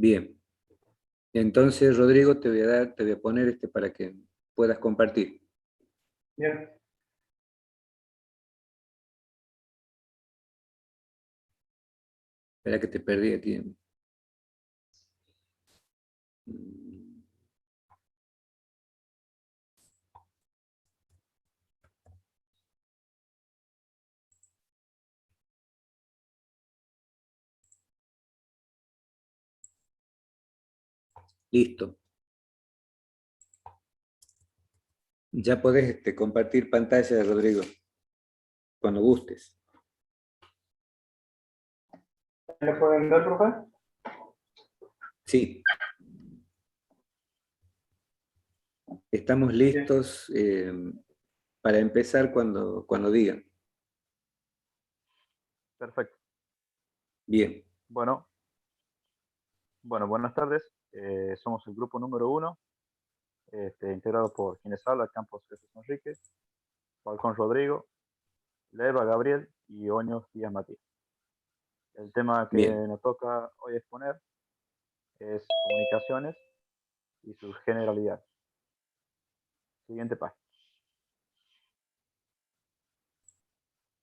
Bien. Entonces, Rodrigo, te voy a poner para que puedas compartir. Bien. Espera que te perdí aquí. Listo. Ya podés compartir pantalla, Rodrigo, cuando gustes. ¿Le pueden dar, profe? Sí. Estamos listos para empezar cuando digan. Perfecto. Bien. Bueno, buenas tardes. Somos el grupo número 1, integrado por quienes habla, Campos Jesús Enrique, Falcón Rodrigo, Leva Gabriel y Oños Díaz Matías. El tema que Bien. nos toca hoy exponer es comunicaciones y sus generalidades. Siguiente página.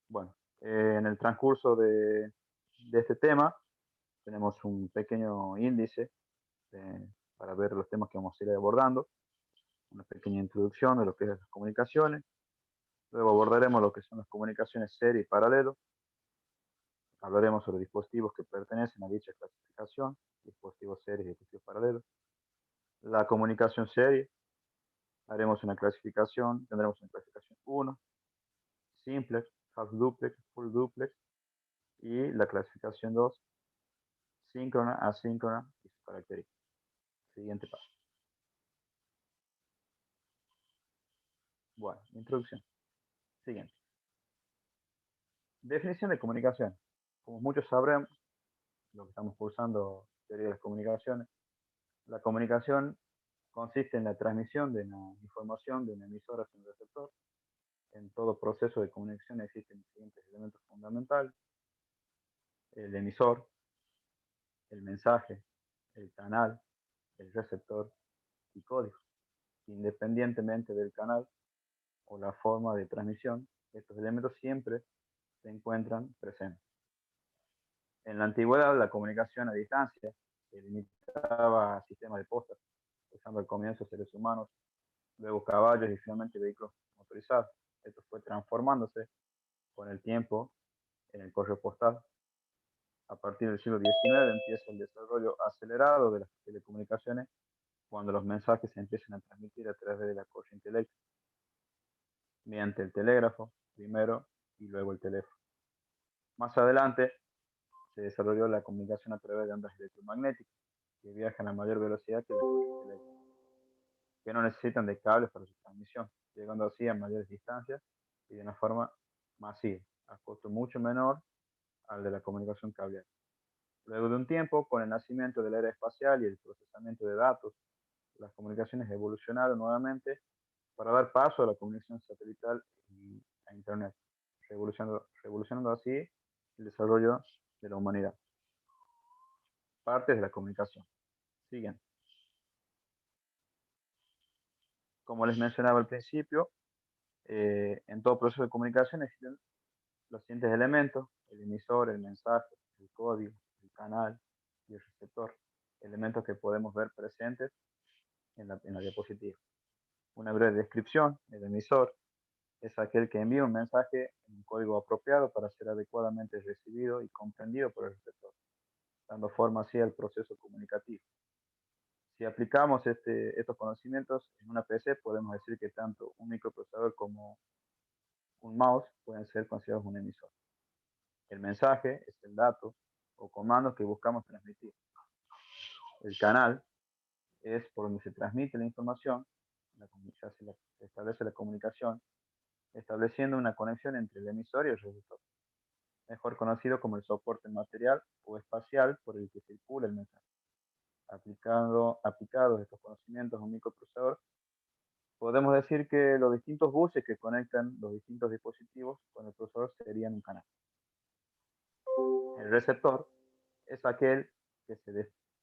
Bueno, en el transcurso de este tema tenemos un pequeño índice para ver los temas que vamos a ir abordando, una pequeña introducción de lo que es las comunicaciones. Luego abordaremos lo que son las comunicaciones serie y paralelo. Hablaremos sobre dispositivos que pertenecen a dicha clasificación, dispositivos serios y dispositivos paralelos. La comunicación serie, tendremos una clasificación 1, simplex, half duplex, full duplex, y la clasificación 2, síncrona, asíncrona y sus características. Siguiente paso. Bueno, introducción. Siguiente. Definición de comunicación. Como muchos sabrán, lo que estamos cursando, teoría de las comunicaciones, la comunicación consiste en la transmisión de una información de un emisor hacia un receptor. En todo proceso de comunicación existen los siguientes elementos fundamentales: el emisor, el mensaje, el canal, el receptor y código. Independientemente del canal o la forma de transmisión, estos elementos siempre se encuentran presentes. En la antigüedad, la comunicación a distancia se limitaba a sistemas de postas, usando al comienzo seres humanos, luego caballos y finalmente vehículos motorizados. Esto fue transformándose con el tiempo en el correo postal. A partir del siglo XIX empieza el desarrollo acelerado de las telecomunicaciones, cuando los mensajes se empiezan a transmitir a través de la corriente eléctrica, mediante el telégrafo primero y luego el teléfono. Más adelante se desarrolló la comunicación a través de ondas electromagnéticas, que viajan a mayor velocidad que la corriente eléctrica, que no necesitan de cables para su transmisión, llegando así a mayores distancias y de una forma masiva, a costo mucho menor al de la comunicación cableada. Luego de un tiempo, con el nacimiento de la era espacial y el procesamiento de datos, las comunicaciones evolucionaron nuevamente para dar paso a la comunicación satelital y a Internet, revolucionando así el desarrollo de la humanidad. Partes de la comunicación. Siguiente. Como les mencionaba al principio, en todo proceso de comunicación existen los siguientes elementos: el emisor, el mensaje, el código, el canal y el receptor, elementos que podemos ver presentes en la diapositiva. Una breve descripción: el emisor es aquel que envía un mensaje en un código apropiado para ser adecuadamente recibido y comprendido por el receptor, dando forma así al proceso comunicativo. Si aplicamos estos conocimientos en una PC, podemos decir que tanto un microprocesador como un mouse pueden ser considerados un emisor. El mensaje es el dato o comando que buscamos transmitir. El canal es por donde se transmite la información, se establece la comunicación, estableciendo una conexión entre el emisor y el receptor, mejor conocido como el soporte material o espacial por el que circula el mensaje. Aplicados estos conocimientos a un microprocesador, podemos decir que los distintos buses que conectan los distintos dispositivos con el procesador serían un canal. El receptor es aquel que se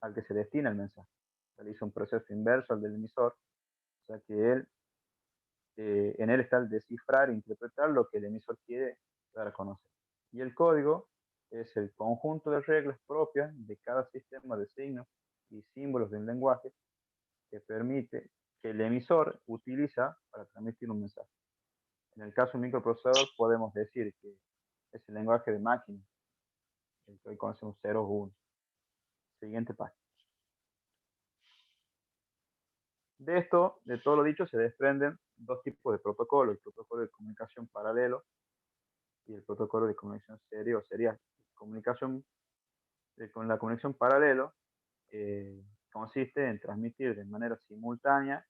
al que se destina el mensaje. Realiza un proceso inverso al del emisor, o sea que en él está el descifrar e interpretar lo que el emisor quiere dar a conocer. Y el código es el conjunto de reglas propias de cada sistema de signos y símbolos del lenguaje que permite que el emisor utiliza para transmitir un mensaje. En el caso de un microprocesador podemos decir que es el lenguaje de máquina, el que hoy conocemos 0 o 1. Siguiente página. De esto, de todo lo dicho, se desprenden dos tipos de protocolo: el protocolo de comunicación paralelo y el protocolo de comunicación serie o serial. Con la conexión paralelo consiste en transmitir de manera simultánea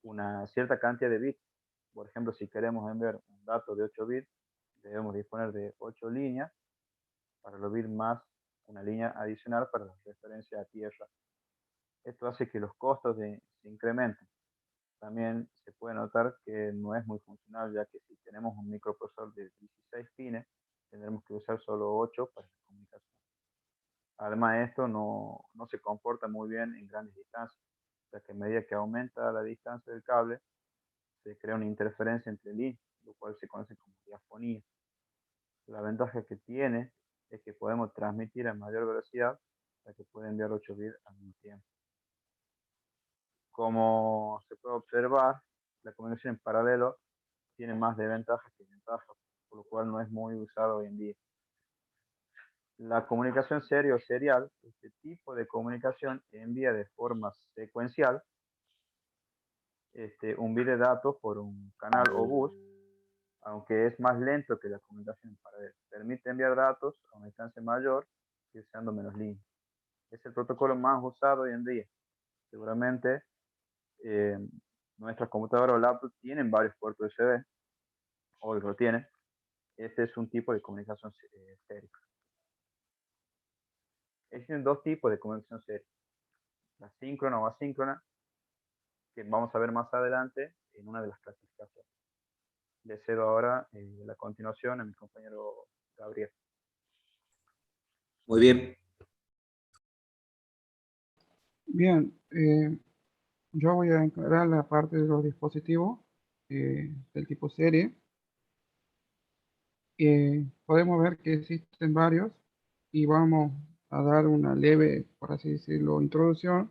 una cierta cantidad de bits. Por ejemplo, si queremos enviar un dato de 8 bits, debemos disponer de 8 líneas para los bits más una línea adicional para la referencia a tierra. Esto hace que los costos se incrementen. También se puede notar que no es muy funcional, ya que si tenemos un microprocesador de 16 pines, tendremos que usar solo 8 para la comunicación. Además, esto no se comporta muy bien en grandes distancias, ya que a medida que aumenta la distancia del cable, se crea una interferencia entre líneas, lo cual se conoce como diafonía. La ventaja que tiene es que podemos transmitir a mayor velocidad, ya que puede enviar 8 bits al mismo tiempo. Como se puede observar, la comunicación en paralelo tiene más desventajas que ventajas, por lo cual no es muy usado hoy en día. La comunicación serie o serial, este tipo de comunicación envía de forma secuencial un bit de datos por un canal o bus, aunque es más lento que la comunicación en paralelo. Permite enviar datos a una distancia mayor y usando menos líneas. Es el protocolo más usado hoy en día. Seguramente nuestras computadoras o laptops tienen varios puertos USB, hoy lo tienen. Este es un tipo de comunicación seria. Existen dos tipos de comunicación seria: la síncrona o asíncrona, que vamos a ver más adelante en una de las clasificaciones. Le cedo ahora la continuación a mi compañero Gabriel. Muy bien. Bien, yo voy a encargar la parte de los dispositivos del tipo serie. Podemos ver que existen varios y vamos a dar una leve, por así decirlo, introducción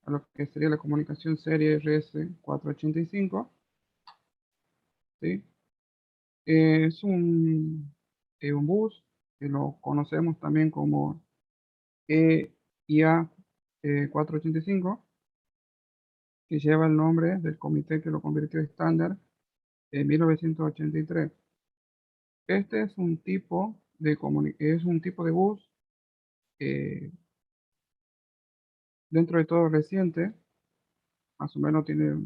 a lo que sería la comunicación serie RS485. ¿Sí? Es un bus que lo conocemos también como EIA 485, que lleva el nombre del comité que lo convirtió estándar en 1983. Este es un tipo de bus eh, dentro de todo reciente, más o menos tiene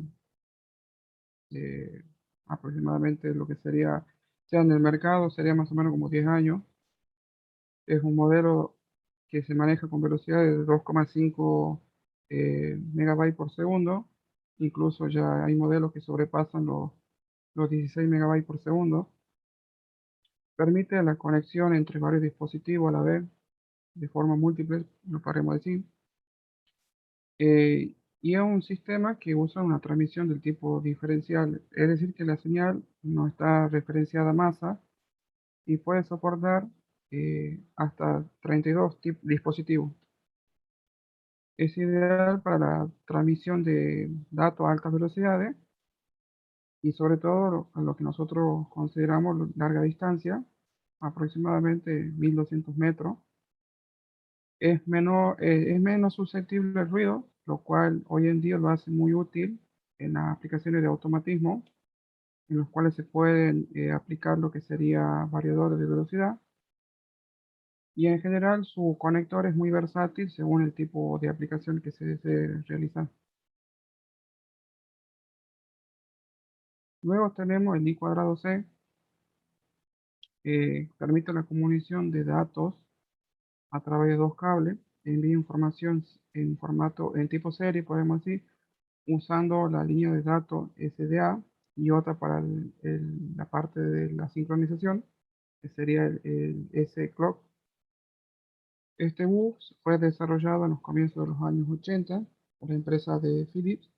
eh, aproximadamente lo que sería, sea en el mercado, sería más o menos como 10 años. Es un modelo que se maneja con velocidades de 2,5 megabytes por segundo. Incluso ya hay modelos que sobrepasan los 16 megabytes por segundo. Permite la conexión entre varios dispositivos a la vez, de forma múltiple, lo podemos decir. Y es un sistema que usa una transmisión del tipo diferencial, es decir, que la señal no está referenciada a masa y puede soportar hasta 32 dispositivos. Es ideal para la transmisión de datos a altas velocidades y sobre todo a lo que nosotros consideramos larga distancia, aproximadamente 1200 metros. Es menos susceptible al ruido, lo cual hoy en día lo hace muy útil en las aplicaciones de automatismo, en los cuales se pueden aplicar lo que sería variadores de velocidad. Y en general su conector es muy versátil según el tipo de aplicación que se desee realizar. Luego tenemos el I²C, que permite la comunicación de datos a través de dos cables. Envía información en tipo serie, podemos decir, usando la línea de datos SDA y otra para la parte de la sincronización, que sería el S-Clock. Este bus fue desarrollado en los comienzos de los años 80 por la empresa de Philips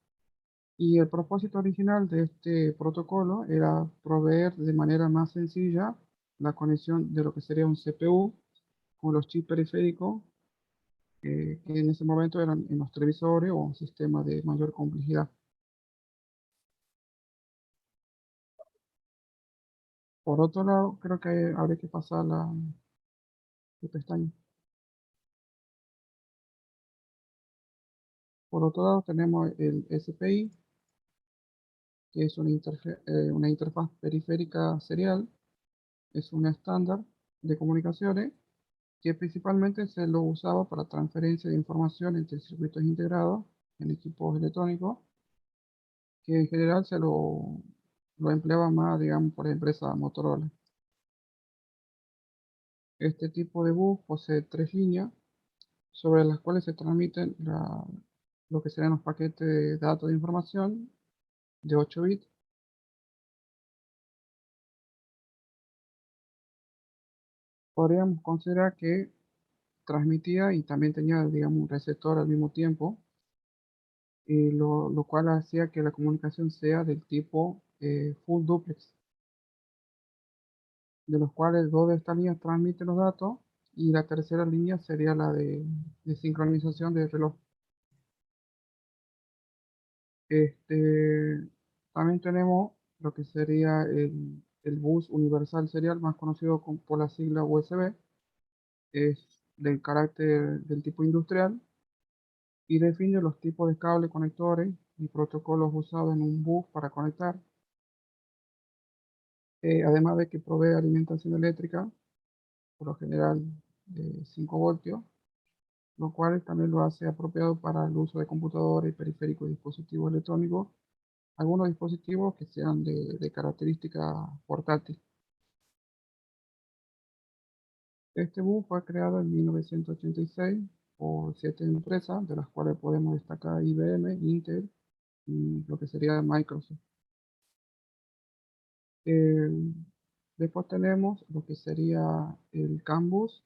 y el propósito original de este protocolo era proveer de manera más sencilla la conexión de lo que sería un CPU con los chips periféricos que en ese momento eran en los televisores o un sistema de mayor complejidad. Por otro lado, creo que habría que pasar la pestaña. Por otro lado, tenemos el SPI, que es una interfaz periférica serial. Es un estándar de comunicaciones que principalmente se lo usaba para transferencia de información entre circuitos integrados en equipos electrónicos, que en general lo empleaba más, digamos, por la empresa Motorola. Este tipo de bus posee 3 líneas sobre las cuales se transmiten lo que serían los paquetes de datos de información de 8 bits. Podríamos considerar que transmitía y también tenía, digamos, un receptor al mismo tiempo, lo cual hacía que la comunicación sea del tipo full duplex, de los cuales dos de estas líneas transmiten los datos y la tercera línea sería la de sincronización del reloj. También tenemos lo que sería el bus universal serial, más conocido por la sigla USB. Es del carácter del tipo industrial y define los tipos de cables, conectores y protocolos usados en un bus para conectar. Además de que provee alimentación eléctrica, por lo general de 5 voltios, lo cual también lo hace apropiado para el uso de computadores, periféricos y dispositivos electrónicos, algunos dispositivos que sean de característica portátil. Este bus fue creado en 1986 por 7 empresas, de las cuales podemos destacar IBM, Intel y lo que sería Microsoft. Eh, Después tenemos lo que sería el CAN bus,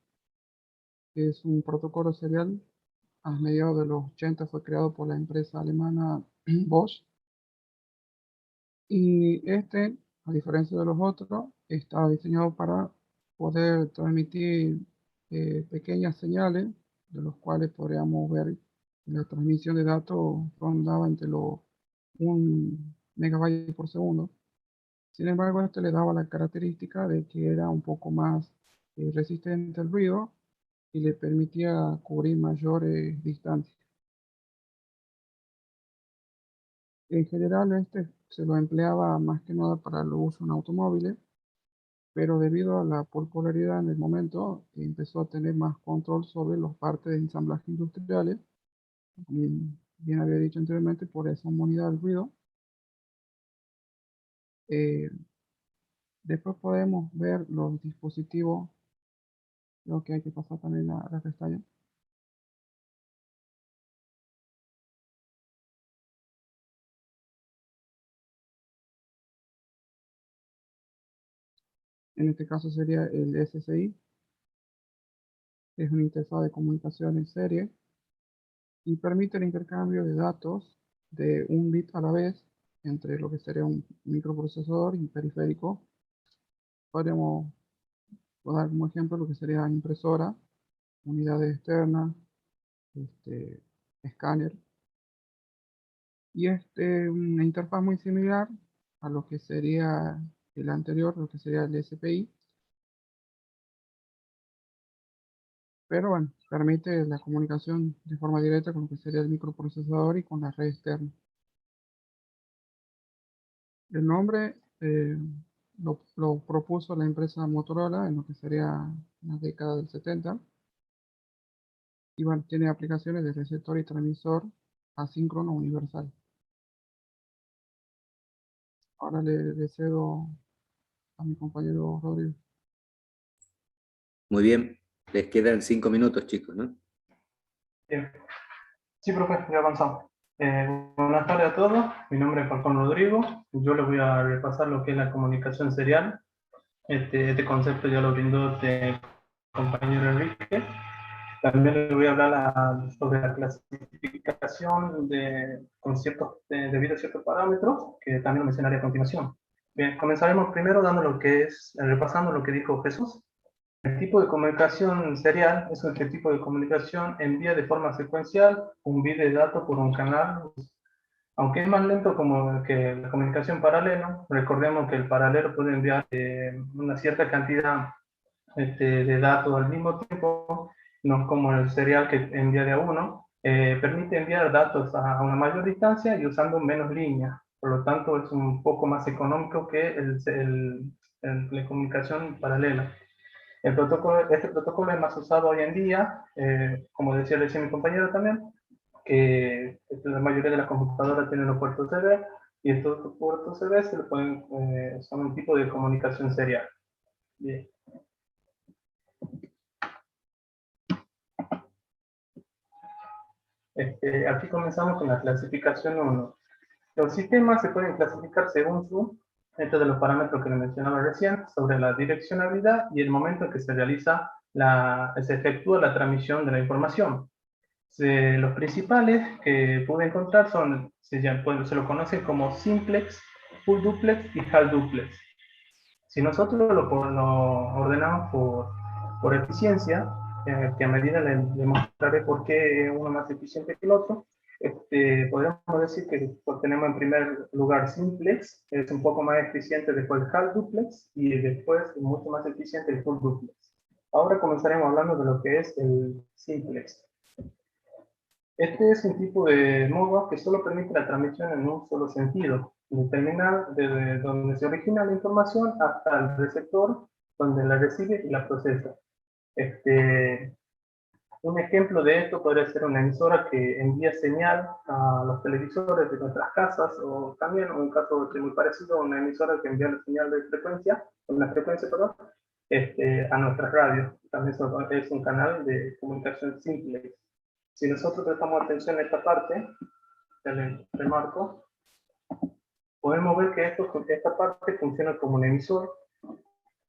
que es un protocolo serial. A mediados de los 80 fue creado por la empresa alemana Bosch. Y a diferencia de los otros, está diseñado para poder transmitir pequeñas señales, de los cuales podríamos ver la transmisión de datos rondaba entre los 1 megabyte por segundo. Sin embargo, este le daba la característica de que era un poco más resistente al ruido y le permitía cubrir mayores distancias. En general, se lo empleaba más que nada para el uso en automóviles, pero debido a la popularidad en el momento, empezó a tener más control sobre los partes de ensamblaje industriales, como bien había dicho anteriormente, por esa inmunidad al ruido. Eh, Después podemos ver los dispositivos, lo que hay que pasar también la pestaña. En este caso sería el SSI, es una interfaz de comunicación en serie y permite el intercambio de datos de un bit a la vez entre lo que sería un microprocesador y periférico. Podríamos dar como ejemplo lo que sería impresora, unidades externas, escáner. Y una interfaz muy similar a lo que sería el anterior, lo que sería el SPI. Pero bueno, permite la comunicación de forma directa con lo que sería el microprocesador y con la red externa. El nombre lo propuso la empresa Motorola en lo que sería la década del 70. Y bueno, tiene aplicaciones de receptor y transmisor asíncrono universal. Ahora le cedo a mi compañero Rodrigo. Muy bien, les quedan 5 minutos, chicos, ¿no? Bien. Sí, profe, ya avanzamos. Buenas tardes a todos. Mi nombre es Juan Rodrigo. Yo les voy a repasar lo que es la comunicación serial. Este concepto ya lo brindó el compañero Enrique. También les voy a hablar sobre la clasificación de conceptos debido a ciertos parámetros, que también lo mencionaré a continuación. Bien, comenzaremos primero dando repasando lo que dijo Jesús. El tipo de comunicación serial es un tipo de comunicación envía de forma secuencial un bit de datos por un canal. Aunque es más lento como que la comunicación paralelo, recordemos que el paralelo puede enviar una cierta cantidad de datos al mismo tiempo, no como el serial que envía de a uno, permite enviar datos a una mayor distancia y usando menos líneas. Por lo tanto, es un poco más económico que la comunicación paralela. Este protocolo es más usado hoy en día, como decía recién mi compañero también, que la mayoría de las computadoras tienen los puertos USB y estos puertos USB son un tipo de comunicación serial. Bien. Aquí comenzamos con la clasificación 1. Los sistemas se pueden clasificar según dentro de los parámetros que le mencionaba recién, sobre la direccionalidad y el momento en que se efectúa la transmisión de la información. Los principales que pude encontrar se lo conocen como simplex, full duplex y half duplex. Si nosotros lo ordenamos por eficiencia, que a medida le demostraré por qué uno es más eficiente que el otro, podríamos decir que tenemos en primer lugar simplex, es un poco más eficiente después el half duplex y después mucho más eficiente el full duplex. Ahora comenzaremos hablando de lo que es el simplex. Este es un tipo de modo que solo permite la transmisión en un solo sentido, determinar desde donde se origina la información hasta el receptor, donde la recibe y la procesa. Un ejemplo de esto podría ser una emisora que envía señal a los televisores de nuestras casas, o también un caso muy parecido, una emisora que envía la señal de frecuencia, a nuestras radios. También es un canal de comunicación simple. Si nosotros prestamos atención a esta parte del marco, podemos ver que esta parte funciona como un emisor,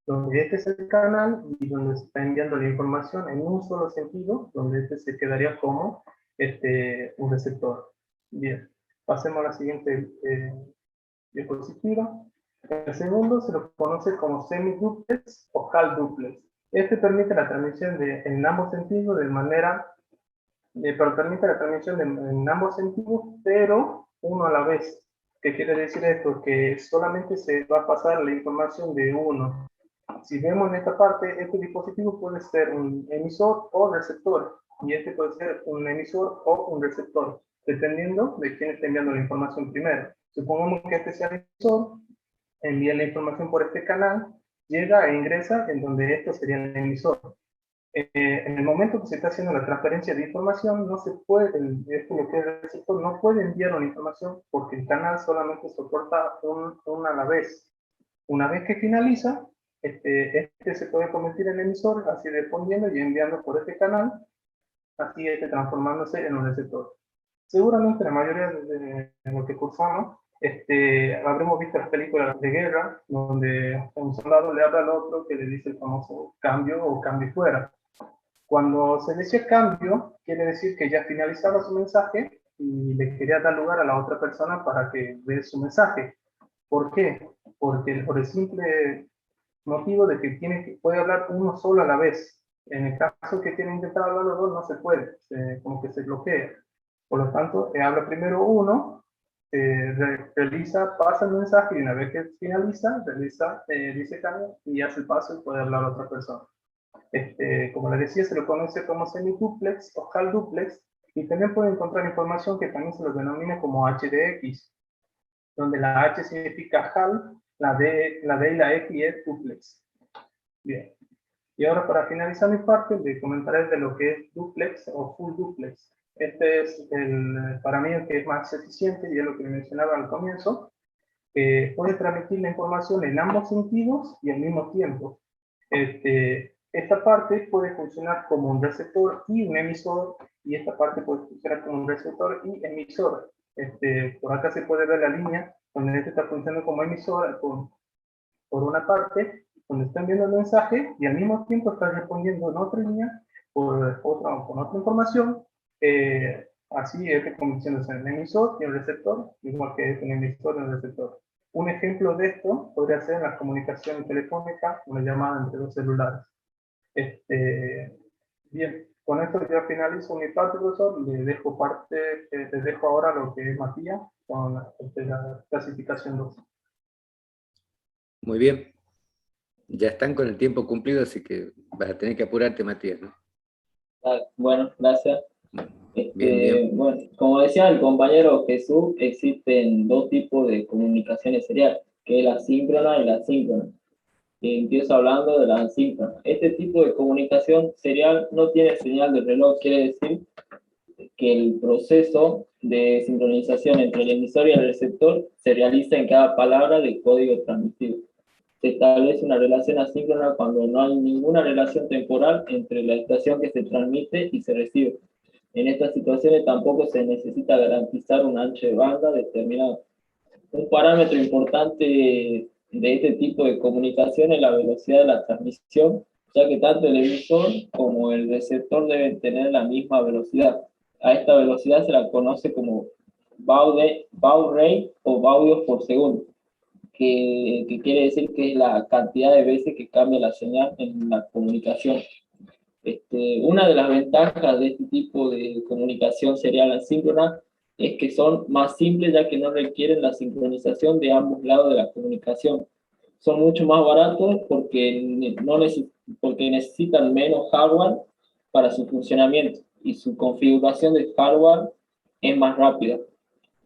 donde este es el canal y donde se está enviando la información en un solo sentido, donde este se quedaría como un receptor. Bien, pasemos a la siguiente diapositiva. El segundo se lo conoce como semiduplex o half duplex. Este permite la transmisión en ambos sentidos de manera pero permite la transmisión en ambos sentidos, pero uno a la vez. ¿Qué quiere decir esto? Que solamente se va a pasar la información de uno. Si vemos en esta parte, este dispositivo puede ser un emisor o receptor, y este puede ser un emisor o un receptor, dependiendo de quién esté enviando la información primero. Supongamos que este sea el emisor, envía la información por este canal, llega e ingresa en donde esto sería el emisor. En el momento que se está haciendo la transferencia de información, no se puede, lo que es el receptor no puede enviar una información porque el canal solamente soporta una a la vez. Una vez que finaliza, se puede convertir en emisor, así respondiendo y enviando por este canal, así transformándose en un receptor. Seguramente la mayoría de lo que cursamos, habremos visto las películas de guerra, donde un soldado le habla al otro que le dice el famoso cambio o cambio fuera. Cuando se decía cambio, quiere decir que ya finalizaba su mensaje y le quería dar lugar a la otra persona para que vea su mensaje. ¿Por qué? Porque por el simple motivo de que puede hablar uno solo a la vez. En el caso que quiere intentar hablar los dos, no se puede, como que se bloquea. Por lo tanto, habla primero uno, pasa el mensaje y una vez que finaliza, dice cambio y hace el paso y puede hablar a otra persona. Como les decía, se lo conoce como semiduplex o half duplex, y también pueden encontrar información que también se lo denomina como HDX, donde la H significa half, la D y la X es duplex. Bien. Y ahora, para finalizar mi parte, les comentaré de lo que es duplex o full duplex. Este es para mí el que es más eficiente y es lo que mencionaba al comienzo. Puede transmitir la información en ambos sentidos y al mismo tiempo. Esta parte puede funcionar como un receptor y un emisor, y esta parte puede funcionar como un receptor y emisor. Por acá se puede ver la línea donde este está funcionando como emisor por una parte, donde está enviando el mensaje y al mismo tiempo está respondiendo en otra línea con otra información, así es convirtiéndose en el emisor y el receptor, igual que es un emisor y un receptor. Un ejemplo de esto podría ser la comunicación telefónica, una llamada entre dos celulares. Bien, con esto ya finalizo mi parte, profesor. Les dejo ahora lo que es Matías con la clasificación 2. Muy bien. Ya están con el tiempo cumplido, así que vas a tener que apurarte, Matías, ¿no? Bueno, gracias. Bien, bien. Bueno, como decía el compañero Jesús, existen dos tipos de comunicaciones seriales, que es la síncrona y la asíncrona. Empiezo hablando de la asíncrona. Este tipo de comunicación serial no tiene señal de reloj, quiere decir que el proceso de sincronización entre el emisor y el receptor se realiza en cada palabra del código transmitido. Se establece una relación asíncrona cuando no hay ninguna relación temporal entre la estación que se transmite y se recibe. En estas situaciones tampoco se necesita garantizar un ancho de banda determinado. Un parámetro importante de este tipo de comunicación es la velocidad de la transmisión, ya que tanto el emisor como el receptor deben tener la misma velocidad. A esta velocidad se la conoce como baud rate o baudios por segundo, que quiere decir que es la cantidad de veces que cambia la señal en la comunicación. Una de las ventajas de este tipo de comunicación serial asíncrona es que son más simples, ya que no requieren la sincronización de ambos lados de la comunicación. Son mucho más baratos porque necesitan menos hardware para su funcionamiento y su configuración de hardware es más rápida.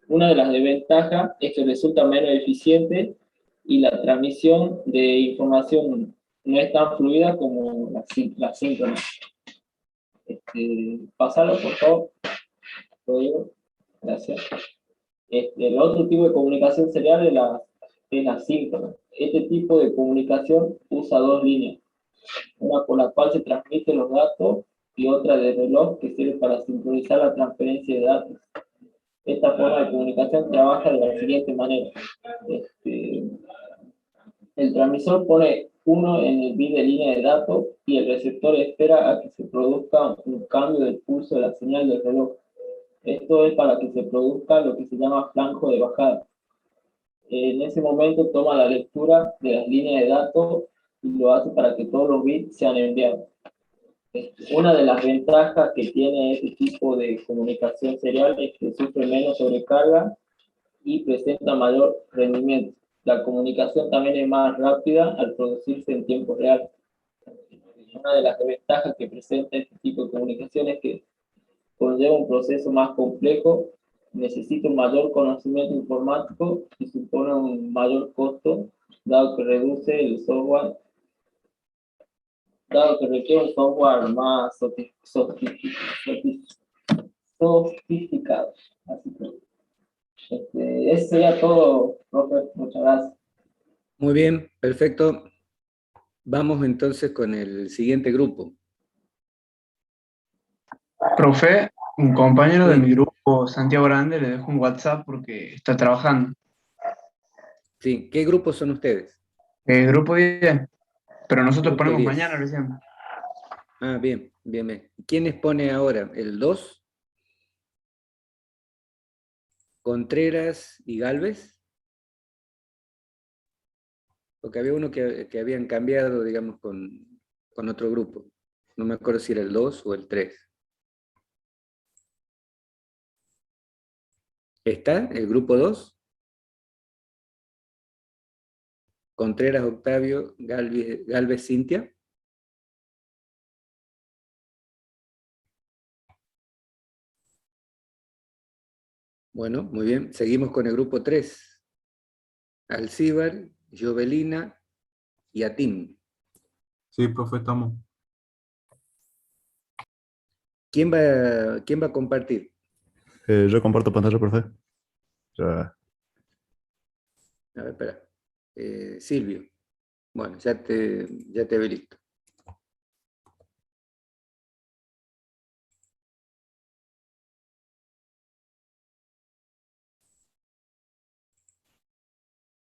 Una de las desventajas es que resulta menos eficiente y la transmisión de información no es tan fluida como la síncrona. Pasarlo, por favor. Lo digo. Gracias. El otro tipo de comunicación serial es la síncrona. Este tipo de comunicación usa dos líneas, una por la cual se transmiten los datos y otra de reloj que sirve para sincronizar la transferencia de datos. Esta forma de comunicación trabaja de la siguiente manera. El transmisor pone 1 en el bit de línea de datos y el receptor espera a que se produzca un cambio del pulso de la señal del reloj. Esto es para que se produzca lo que se llama flanco de bajada. En ese momento toma la lectura de las líneas de datos y lo hace para que todos los bits sean enviados. Una de las ventajas que tiene este tipo de comunicación serial es que sufre menos sobrecarga y presenta mayor rendimiento. La comunicación también es más rápida al producirse en tiempo real. Una de las desventajas que presenta este tipo de comunicación es que conlleva un proceso más complejo, necesita un mayor conocimiento informático y supone un mayor costo, dado que requiere un software más sofisticado. Así que eso sería todo, profe. Muchas gracias. Muy bien, perfecto. Vamos entonces con el siguiente grupo. Profe, un compañero de Sí. mi grupo, Santiago Grande, le dejo un WhatsApp porque está trabajando. Sí, ¿qué grupos son ustedes? Grupo 10, pero nosotros Grupo ponemos 10. mañana recién. Ah, bien, bien, bien. ¿Quiénes pone ahora? ¿El 2? ¿Contreras y Galvez? Porque había uno que habían cambiado, digamos, con otro grupo. No me acuerdo si era el 2 o el 3. ¿Está el grupo 2? Contreras, Octavio, Galvez, Cintia. Bueno, muy bien. Seguimos con el grupo 3. Alcíbar, Jovelina y Atim. Sí, profe, estamos. ¿Quién va a compartir? Yo comparto pantalla, profe. Ya. A ver, espera. Silvio. Bueno, ya te veo listo.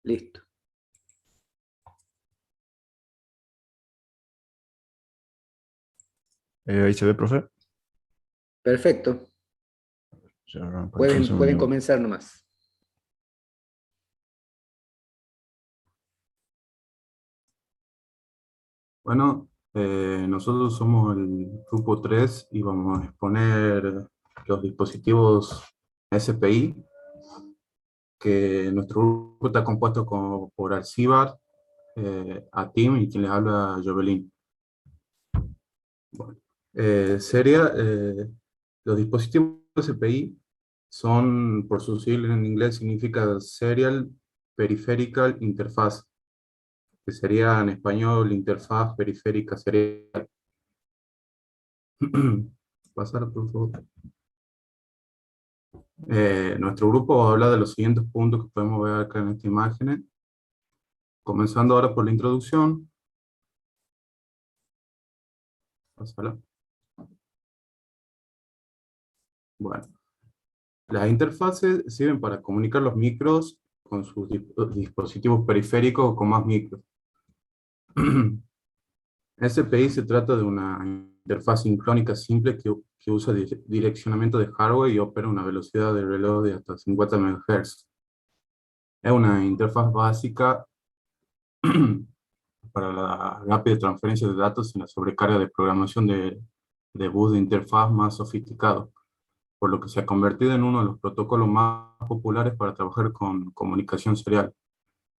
Listo. Ahí se ve, profe. Perfecto. Ya, para un Pueden segundo. comenzar nomás. Bueno, nosotros somos el grupo 3 y vamos a exponer los dispositivos SPI, que nuestro grupo está compuesto por Alcibar, Atim y quien les habla, Jovelin. Bueno, los dispositivos SPI son, por su sigla en inglés, significa Serial Peripheral Interface, que sería en español interfaz periférica serial. Pasar, por favor. Nuestro grupo va a hablar de los siguientes puntos que podemos ver acá en esta imagen. Comenzando ahora por la introducción. Pásala. Bueno, las interfaces sirven para comunicar los micros con sus dispositivos periféricos o con más micros. SPI se trata de una interfaz sincrónica simple que usa direccionamiento de hardware y opera a una velocidad de reloj de hasta 50 MHz. Es una interfaz básica para la rápida transferencia de datos sin la sobrecarga de programación de bus de interfaz más sofisticado, por lo que se ha convertido en uno de los protocolos más populares para trabajar con comunicación serial.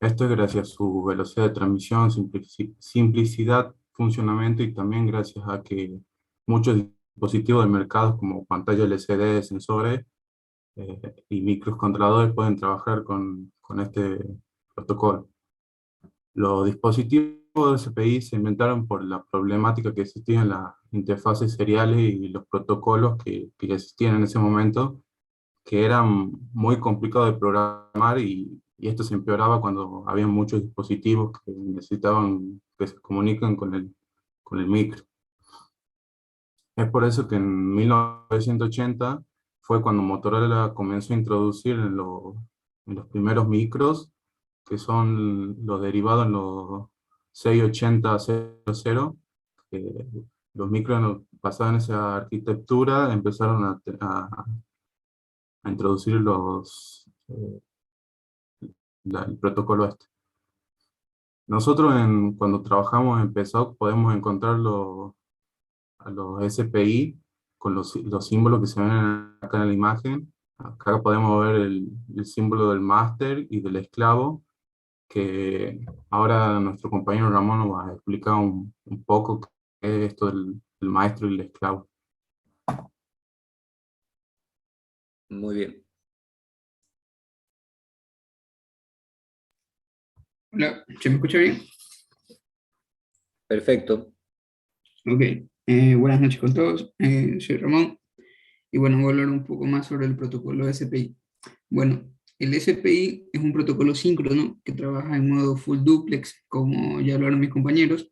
Esto es gracias a su velocidad de transmisión, simplicidad, funcionamiento y también gracias a que muchos dispositivos de mercado como pantallas LCD, sensores y microcontroladores pueden trabajar con este protocolo. Los dispositivos SPI se inventaron por la problemática que existía en las interfaces seriales y los protocolos que existían en ese momento, que eran muy complicados de programar y esto se empeoraba cuando había muchos dispositivos que necesitaban que se comuniquen con el micro. Es por eso que en 1980 fue cuando Motorola comenzó a introducir en los primeros micros, que son los derivados en los 68000, los micros basados en esa arquitectura empezaron a introducir el protocolo este. Nosotros cuando trabajamos en PSOC podemos encontrar a los SPI con los símbolos que se ven acá en la imagen. Acá podemos ver el símbolo del máster y del esclavo, que ahora nuestro compañero Ramón nos va a explicar un poco qué es esto del maestro y el esclavo. Muy bien. Hola, ¿se me escucha bien? Perfecto. Ok. Buenas noches con todos. Soy Ramón. Y bueno, voy a hablar un poco más sobre el protocolo SPI. Bueno, el SPI es un protocolo síncrono que trabaja en modo full duplex, como ya hablaron mis compañeros,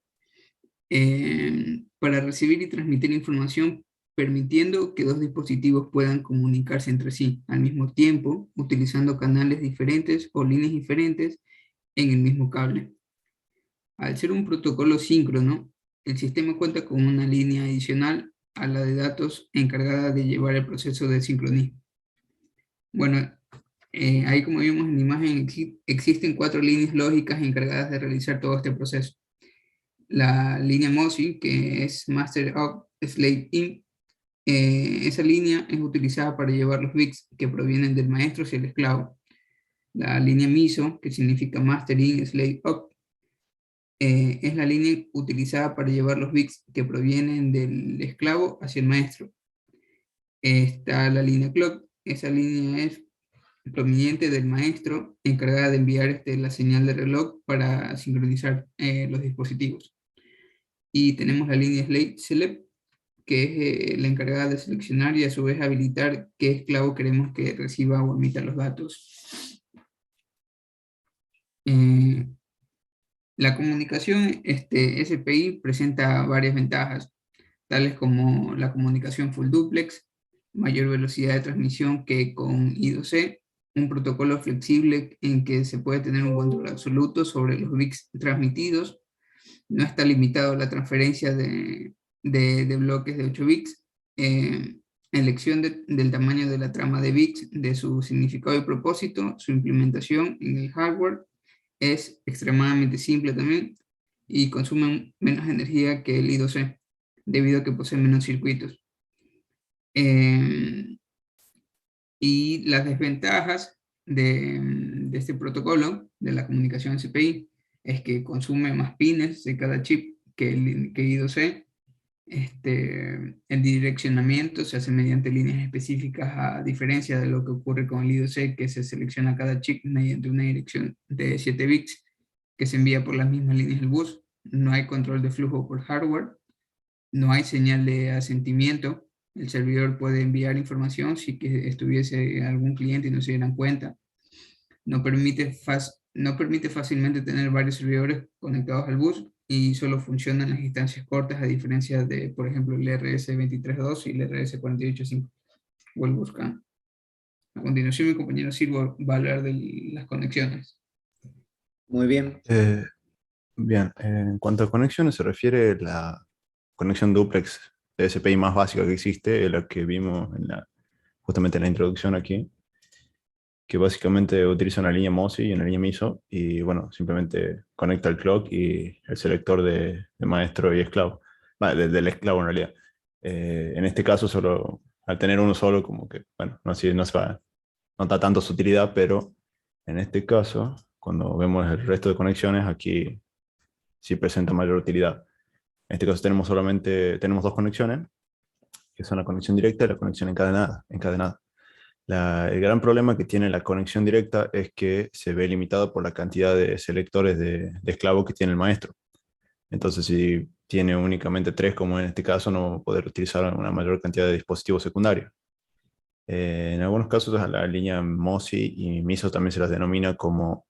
para recibir y transmitir información, permitiendo que dos dispositivos puedan comunicarse entre sí al mismo tiempo, utilizando canales diferentes o líneas diferentes en el mismo cable. Al ser un protocolo síncrono, el sistema cuenta con una línea adicional a la de datos encargada de llevar el proceso de sincronismo. Bueno, ahí como vimos en la imagen existen 4 líneas lógicas encargadas de realizar todo este proceso. La línea MOSI, que es Master Up Slave In, esa línea es utilizada para llevar los bits que provienen del maestro hacia el esclavo. La línea MISO, que significa Master In Slave Up, es la línea utilizada para llevar los bits que provienen del esclavo hacia el maestro. Está la línea clock, esa línea es proveniente del maestro, encargada de enviar la señal de reloj para sincronizar los dispositivos. Y tenemos la línea slave select, que es la encargada de seleccionar y a su vez habilitar qué esclavo queremos que reciba o emita los datos. La comunicación SPI presenta varias ventajas, tales como la comunicación full duplex, mayor velocidad de transmisión que con I2C, un protocolo flexible en que se puede tener un control absoluto sobre los bits transmitidos, no está limitado a la transferencia de de bloques de 8 bits, elección del tamaño de la trama de bits, de su significado y propósito, su implementación en el hardware es extremadamente simple también y consume menos energía que el I2C, debido a que posee menos circuitos. Y las desventajas de este protocolo, de la comunicación CPI, es que consume más pines de cada chip que I2C. El direccionamiento se hace mediante líneas específicas, a diferencia de lo que ocurre con el I2C, que se selecciona cada chip mediante una dirección de 7 bits que se envía por las mismas líneas del bus. No hay control de flujo por hardware, no hay señal de asentimiento. El servidor puede enviar información si que estuviese algún cliente y no se dieran cuenta. No permite fácilmente tener varios servidores conectados al bus y solo funcionan las instancias cortas, a diferencia de, por ejemplo, el RS-23.2 y el RS-48.5 o el BusCAN. A continuación, mi compañero Silvo va a hablar de las conexiones. Muy bien. Bien, en cuanto a conexiones se refiere la conexión duplex de SPI más básica que existe, la que vimos justamente en la introducción aquí, que básicamente utiliza una línea MOSI y una línea MISO, y bueno, simplemente conecta el clock y el selector de maestro y esclavo, del esclavo en realidad. En este caso, solo al tener uno solo, como que, bueno, no da tanto su utilidad, pero en este caso, cuando vemos el resto de conexiones, aquí sí presenta mayor utilidad. En este caso tenemos dos conexiones, que son la conexión directa y la conexión encadenada. El gran problema que tiene la conexión directa es que se ve limitado por la cantidad de selectores de esclavo que tiene el maestro. Entonces, si tiene únicamente 3, como en este caso, no va a poder utilizar una mayor cantidad de dispositivos secundarios. En algunos casos, a la línea MOSI y MISO también se las denomina como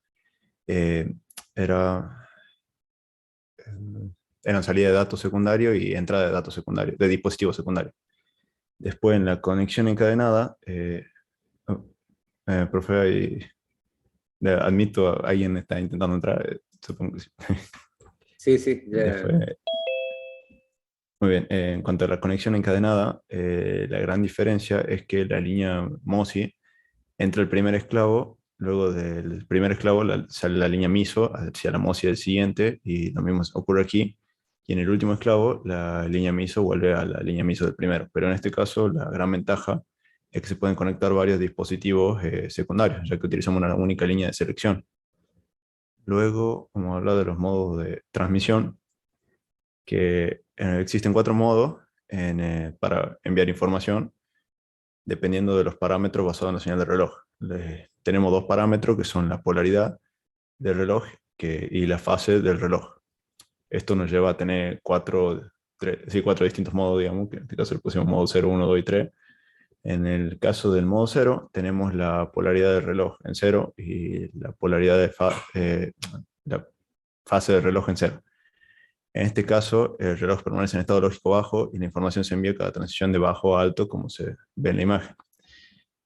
eran salida de datos secundario y entrada de datos secundarios, de dispositivos secundarios. Después, en la conexión encadenada, profe, admito, alguien está intentando entrar, supongo que sí. Sí, ya. Después, muy bien, en cuanto a la conexión encadenada, la gran diferencia es que la línea MOSI entra el primer esclavo, luego del primer esclavo sale la línea MISO hacia la MOSI del siguiente, y lo mismo ocurre aquí. Y en el último esclavo, la línea MISO vuelve a la línea MISO del primero. Pero en este caso, la gran ventaja es que se pueden conectar varios dispositivos secundarios, ya que utilizamos una única línea de selección. Luego vamos a hablar de los modos de transmisión, que existen 4 modos para enviar información, dependiendo de los parámetros basados en la señal de reloj. Tenemos 2 parámetros que son la polaridad del reloj y la fase del reloj. Esto nos lleva a tener 4 distintos modos, digamos, que en este caso le pusimos modo 0, 1, 2 y 3. En el caso del modo 0, tenemos la polaridad del reloj en 0 y la polaridad la fase del reloj en 0. En este caso, el reloj permanece en estado lógico bajo y la información se envía cada transición de bajo a alto, como se ve en la imagen.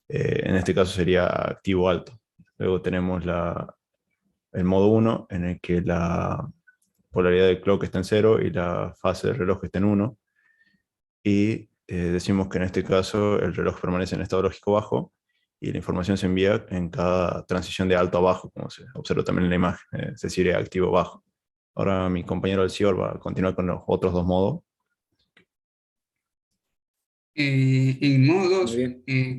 En este caso sería activo alto. Luego tenemos el modo 1, en el que la polaridad del clock está en 0 y la fase del reloj está en 1. Y decimos que en este caso el reloj permanece en estado lógico bajo y la información se envía en cada transición de alto a bajo, como se observa también en la imagen, es decir, activo bajo. Ahora mi compañero Alcior va a continuar con los otros 2 modos. En el modo 2,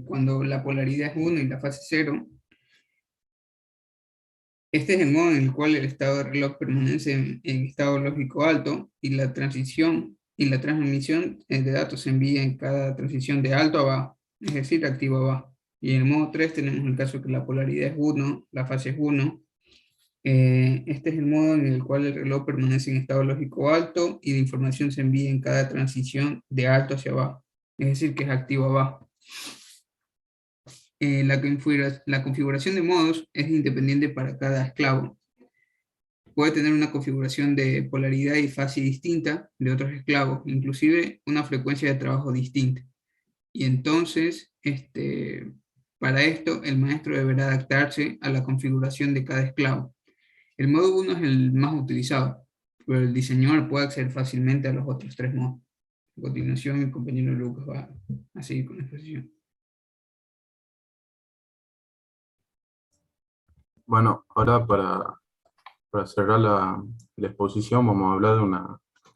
cuando la polaridad es 1 y la fase 0, este es el modo en el cual el estado de reloj permanece en estado lógico alto y la transmisión de datos se envía en cada transición de alto a bajo, es decir, activo a bajo. Y en el modo 3 tenemos el caso que la polaridad es 1, la fase es 1. Este es el modo en el cual el reloj permanece en estado lógico alto y la información se envía en cada transición de alto hacia abajo, es decir, que es activo abajo. La configuración de modos es independiente para cada esclavo. Puede tener una configuración de polaridad y fase distinta de otros esclavos, inclusive una frecuencia de trabajo distinta. Y entonces, para esto, el maestro deberá adaptarse a la configuración de cada esclavo. El modo 1 es el más utilizado, pero el diseñador puede acceder fácilmente a los otros 3 modos. A continuación, el compañero Lucas va a seguir con la exposición. Bueno, ahora para cerrar la exposición vamos a hablar de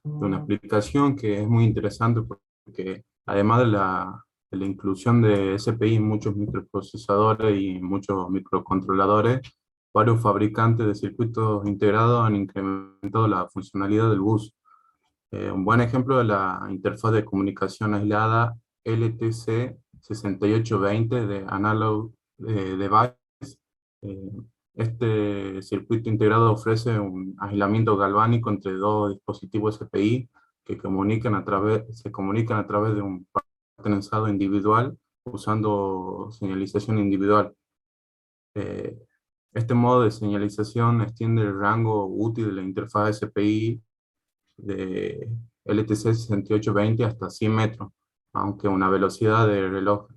una aplicación que es muy interesante porque además de la inclusión de SPI en muchos microprocesadores y muchos microcontroladores, varios fabricantes de circuitos integrados han incrementado la funcionalidad del bus. Un buen ejemplo es la interfaz de comunicación aislada LTC 6820 de Analog Device. Eh, Este circuito integrado ofrece un aislamiento galvánico entre dos dispositivos SPI que se comunican a través de un trenzado individual usando señalización individual. Eh, este modo de señalización extiende el rango útil de la interfaz SPI de LTC 6820 hasta 100 metros, aunque una velocidad de reloj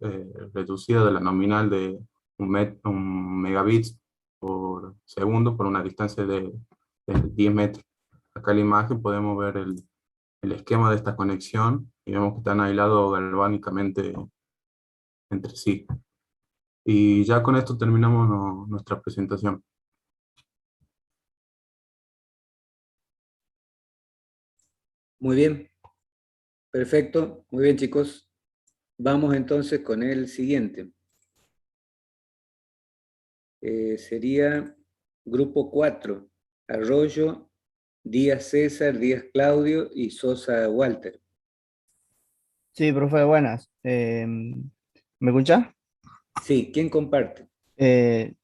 reducida de la nominal de un megabits por segundo por una distancia de 10 metros. Acá en la imagen podemos ver el esquema de esta conexión y vemos que están aislados galvánicamente entre sí. Y ya con esto terminamos nuestra presentación. Muy bien, perfecto, muy bien chicos. Vamos entonces con el siguiente. Sería grupo 4, Arroyo, Díaz César, Díaz Claudio y Sosa Walter. Sí, profe, buenas. ¿Me escucha? Sí, ¿quién comparte? Eh,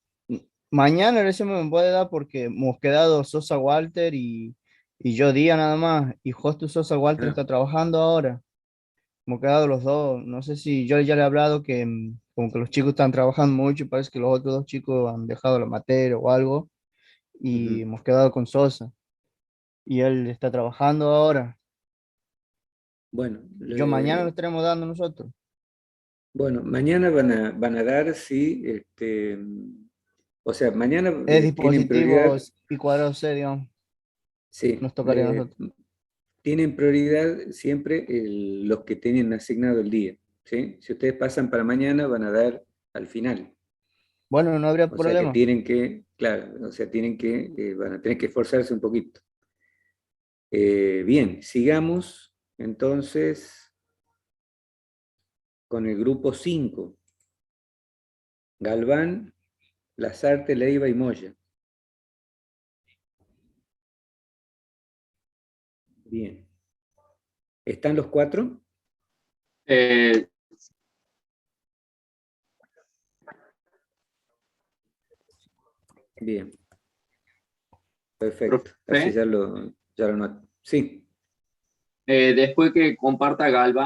Mañana recién me puede dar porque hemos quedado Sosa Walter y yo día nada más. Y justo Sosa Walter Ah, está trabajando ahora. Hemos quedado los dos. No sé si yo ya le he hablado que como que los chicos están trabajando mucho y parece que los otros dos chicos han dejado la materia o algo. Y ujú. hemos quedado con Sosa. Y él está trabajando ahora. Bueno, Yo mañana lo estaremos dando nosotros. bueno, mañana van a dar, sí, o sea, mañana Es tienen prioridad, dispositivos y cuadrados C, digamos. sí, Nos tocaría a nosotros. tienen prioridad siempre los que tienen asignado el día, ¿sí? Si ustedes pasan para mañana, van a dar al final. Bueno, no habría O sea que problema. tienen que, claro, o sea, van a tener que esforzarse un poquito. Bien, sigamos entonces con el grupo 5. Galván, Lazarte, Leiva y Moya. Bien. ¿Están los 4? Bien, perfecto. Así Profe, ya lo noto. Sí. después que comparta Galva,